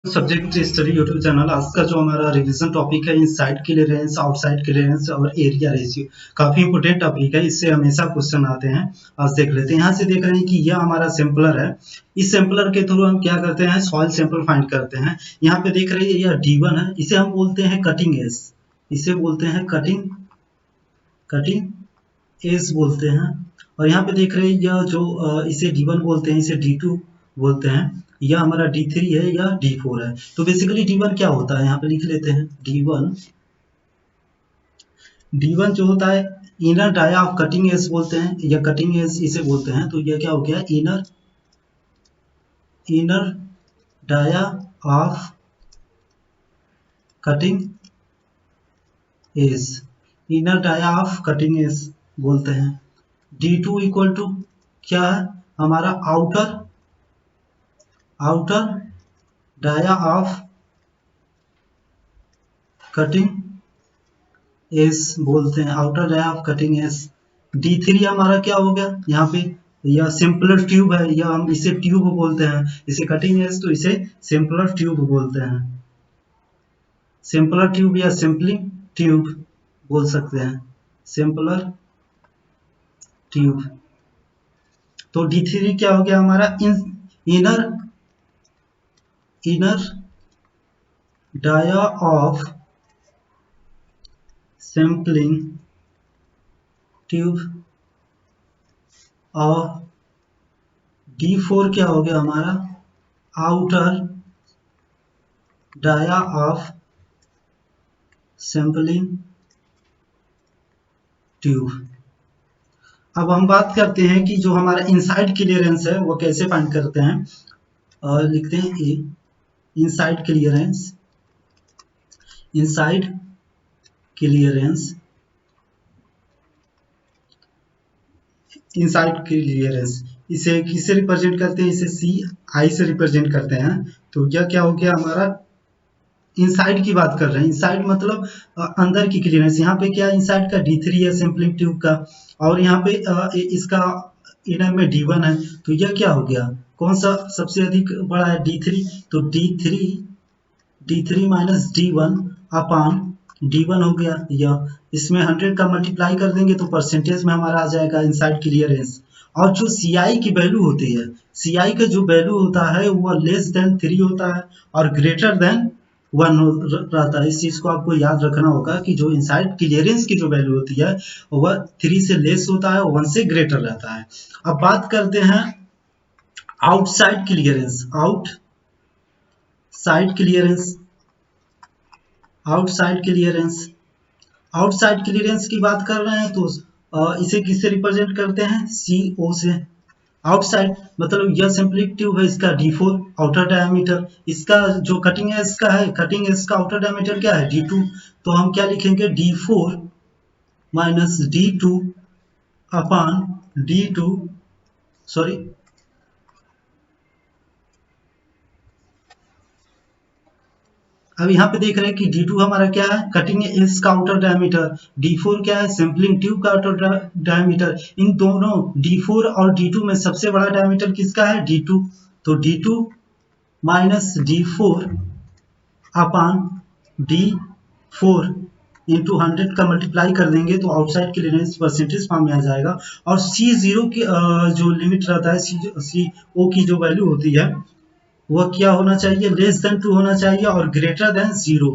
Subject study YouTube channel. आज का जो हमारा रिवीजन टॉपिक है इनसाइड क्लियरेंस, आउटसाइड क्लियरेंस और एरिया रेशियो। काफी इंपोर्टेंट टॉपिक है, इससे हमेशा क्वेश्चन आते हैं। आज देख लेते हैं। यहाँ से देख रहे हैं कि यह हमारा सैंपलर है। इस सैंपलर के थ्रू हम क्या करते हैं, सॉइल सैंपल फाइंड करते हैं। यहाँ पे देख रहे हैं यह D1 है, इसे हम बोलते हैं कटिंग एज, इसे बोलते हैं कटिंग एज बोलते हैं। और यहाँ पे देख रहे हैं यह जो इसे D1 बोलते हैं, इसे D2 बोलते हैं। यह हमारा D3 है या D4 है। तो बेसिकली D1 क्या होता है, यहाँ पे लिख लेते हैं। D1 जो होता है inner dia of cutting edge बोलते हैं, या कटिंग एज इसे बोलते हैं। तो यह क्या हो गया, inner dia of cutting edge, inner dia of cutting edge बोलते हैं। D2 इक्वल टू क्या है हमारा, outer dia of cutting edge बोलते हैं, outer dia of cutting edge. D3 हमारा क्या हो गया, यहाँ पे यह सिंपलर ट्यूब है, या हम इसे ट्यूब बोलते हैं। इसे कटिंग एज तो इसे सिंपलर ट्यूब बोलते हैं, सिंपलर ट्यूब या सिंपलिंग ट्यूब बोल सकते हैं, सिंपलर ट्यूब। तो D3 क्या हो गया हमारा, inner dia of sampling tube. और D4 क्या हो गया हमारा, outer dia of sampling tube. अब हम बात करते हैं कि जो हमारा इनसाइड क्लियरेंस है वो कैसे फाइंड करते हैं। और लिखते हैं A, inside clearance, inside clearance, inside clearance इसे किससे रिप्रेजेंट करते हैं, इसे CI से रिप्रेजेंट करते हैं। तो यह क्या हो गया हमारा, इनसाइड की बात कर रहे हैं। इनसाइड मतलब अंदर की क्लियरेंस। यहाँ पे क्या इनसाइड का D3 है सैंपलिंग ट्यूब का, और यहाँ पे इसका इनर में D1 है। तो यह क्या हो गया, कौन सा सबसे अधिक बड़ा है, D3। तो D3 माइनस D1 अपान D1 हो गया। यह इसमें 100 का मल्टीप्लाई कर देंगे तो परसेंटेज में हमारा आ जाएगा इनसाइड क्लियरेंस। और जो CI की वैल्यू होती है, CI का जो वैल्यू होता है वो लेस देन 3 होता है और ग्रेटर देन 1 रहता है। इस चीज को आपको याद रखना होगा कि जो इनसाइड क्लियरेंस की जो वैल्यू होती है वह 3 से लेस होता है, 1 से ग्रेटर रहता है। अब बात करते हैं outside clearance, outside clearance, outside clearance. Outside clearance की बात कर रहे हैं तो इसे किससे रिप्रेजेंट करते हैं, CO से। आउटसाइड मतलब यह सिंपलिंग ट्यूब है, इसका D4 आउटर डायमीटर, इसका जो कटिंग एज का है, कटिंग एज का आउटर डायमीटर क्या है, D2। तो हम क्या लिखेंगे, D4 माइनस D2 अपान D2, सॉरी अब यहाँ पे देख रहे हैं कि D2 हमारा क्या है, कटिंग एज का आउटर डायमीटर, D4 क्या है, सैंपलिंग ट्यूब का आउटर डायमीटर। इन दोनों D4 और D2 में सबसे बड़ा डायमीटर किसका है, D2। तो D2 माइनस D4 अपान D4 इंटू 100 का मल्टीप्लाई कर देंगे तो आउटसाइड क्लियरेंस परसेंटेज फॉर्म में आ जाएगा। और C0 की जो लिमिट रहता है, CO की जो वैल्यू होती है वह क्या होना चाहिए, लेस देन 2 होना चाहिए और ग्रेटर देन 0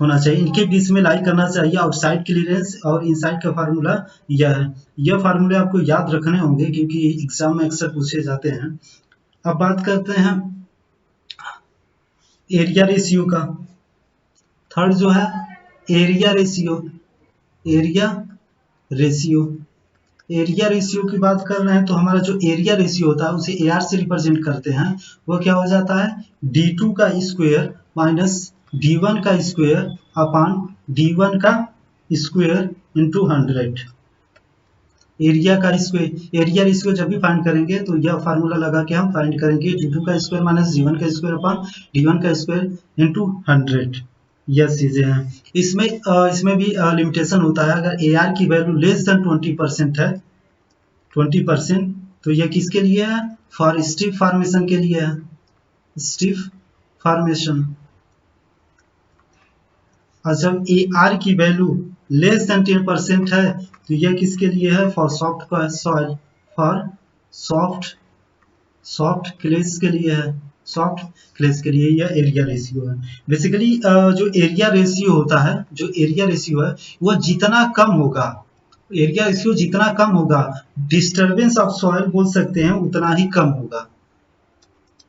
होना चाहिए। इनके बीच में लाई करना चाहिए आउटसाइड क्लियरेंस और इनसाइड का फार्मूला यह है। यह फार्मूले आपको याद रखने होंगे क्योंकि एग्जाम में अक्सर पूछे जाते हैं। अब बात करते हैं एरिया रेशियो का। थर्ड जो है area ratio, area ratio, area ratio की बात कर रहे हैं तो हमारा जो एरिया रेशियो होता है उसे AR से रिप्रेजेंट करते हैं। वो क्या हो जाता है, D2 का स्क्वायर माइनस D1 का स्क्वायर अपान D1 का स्क्वायर इंटू 100। एरिया का स्क्वायर, एरिया रेशियो जब भी फाइंड करेंगे तो यह फार्मूला लगा के हम फाइंड करेंगे, D2 का स्क्वायर माइनस D1 का स्क्वायर अपान D1 का स्क्वायर इंटू 100। यह चीजें हैं। इसमें भी लिमिटेशन होता है। अगर AR की वैल्यू लेस देन 20% है, 20%, तो यह किसके लिए है, फॉर स्ट्रिप फॉर्मेशन के लिए है, स्ट्रिप फॉर्मेशन। और जब ए आर की वैल्यू लेस देन 10% है तो यह किसके लिए है? For soft soil, for soft soft clays के लिए है, सॉफ्ट क्लेस के लिए यह एरिया रेशियो है। बेसिकली जो एरिया रेशियो होता है, जो एरिया रेशियो है वह जितना कम होगा, एरिया रेशियो जितना कम होगा, डिस्टर्बेंस ऑफ सॉइल बोल सकते हैं उतना ही कम होगा।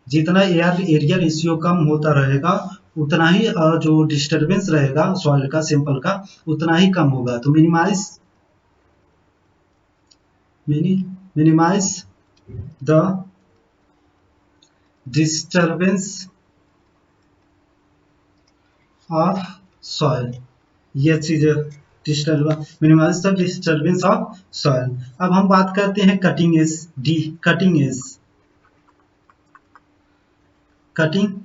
जितना एरिया रेशियो कम होता रहेगा उतना ही जो डिस्टर्बेंस रहेगा सॉइल का, सैंपल का, उतना ही कम होगा। तो minimise the disturbance of soil, यह चीज minimise the disturbance of soil. अब हम बात करते हैं कटिंग एज, कटिंग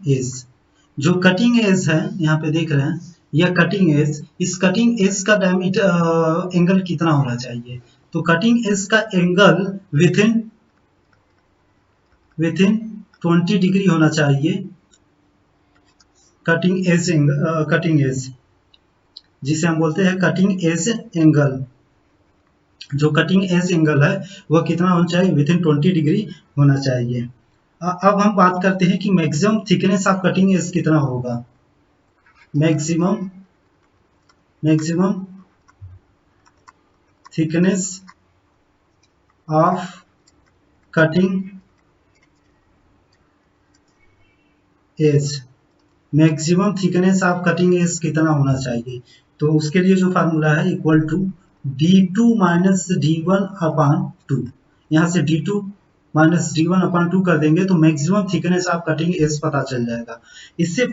एज। जो कटिंग एज है यहाँ पे देख रहे हैं, यह कटिंग एज, इस कटिंग एज का डायमीटर एंगल कितना होना चाहिए? तो कटिंग एज का एंगल विथिन 20 डिग्री होना चाहिए। कटिंग एज जिसे हम बोलते हैं कटिंग एज एंगल, जो कटिंग एज एंगल है वह कितना होना चाहिए? विथिन 20 डिग्री होना चाहिए। अब हम बात करते हैं कि maximum thickness of cutting as कितना होगा। Maximum thickness of cutting as, maximum thickness of cutting as कितना होना चाहिए? तो उसके लिए जो फार्मूला है equal to d2 minus d1 upon 2। यहाँ से d2 माइनस d1 अपॉन 2 कर देंगे तो maximum thickness of cutting as पता चल जाएगा। इससे